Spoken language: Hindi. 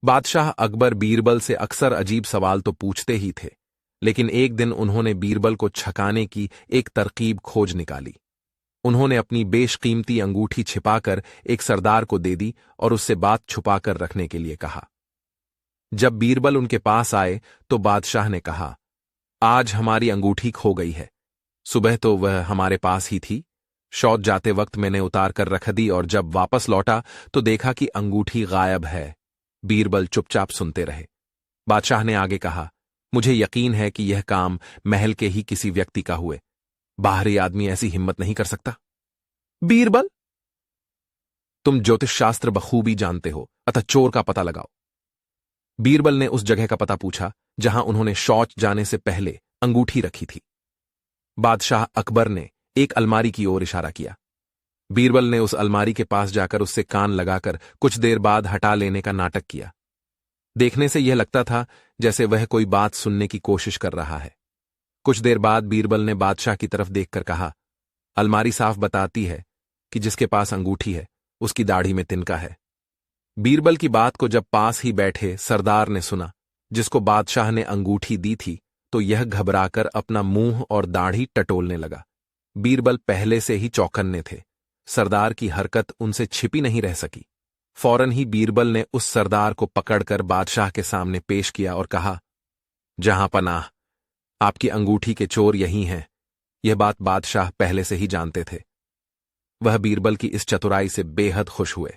बादशाह अकबर बीरबल से अक्सर अजीब सवाल तो पूछते ही थे, लेकिन एक दिन उन्होंने बीरबल को छकाने की एक तरकीब खोज निकाली। उन्होंने अपनी बेशकीमती अंगूठी छिपाकर एक सरदार को दे दी और उससे बात छुपाकर रखने के लिए कहा। जब बीरबल उनके पास आए तो बादशाह ने कहा, आज हमारी अंगूठी खो गई है। सुबह तो वह हमारे पास ही थी, शौच जाते वक्त मैंने उतार कर रख दी और जब वापस लौटा तो देखा कि अंगूठी गायब है। बीरबल चुपचाप सुनते रहे। बादशाह ने आगे कहा, मुझे यकीन है कि यह काम महल के ही किसी व्यक्ति का हुए, बाहरी आदमी ऐसी हिम्मत नहीं कर सकता। बीरबल, तुम ज्योतिष शास्त्र बखूबी जानते हो, अतः चोर का पता लगाओ। बीरबल ने उस जगह का पता पूछा जहां उन्होंने शौच जाने से पहले अंगूठी रखी थी। बादशाह अकबर ने एक अलमारी की ओर इशारा किया। बीरबल ने उस अलमारी के पास जाकर उससे कान लगाकर कुछ देर बाद हटा लेने का नाटक किया। देखने से यह लगता था जैसे वह कोई बात सुनने की कोशिश कर रहा है। कुछ देर बाद बीरबल ने बादशाह की तरफ देखकर कहा, अलमारी साफ बताती है कि जिसके पास अंगूठी है उसकी दाढ़ी में तिनका है। बीरबल की बात को जब पास ही बैठे सरदार ने सुना, जिसको बादशाह ने अंगूठी दी थी, तो यह घबराकर अपना मुंह और दाढ़ी टटोलने लगा। बीरबल पहले से ही चौकन्ने थे। सरदार की हरकत उनसे छिपी नहीं रह सकी। फौरन ही बीरबल ने उस सरदार को पकड़कर बादशाह के सामने पेश किया और कहा, जहां पनाह, आपकी अंगूठी के चोर यही हैं। यह बात बादशाह पहले से ही जानते थे। वह बीरबल की इस चतुराई से बेहद खुश हुए।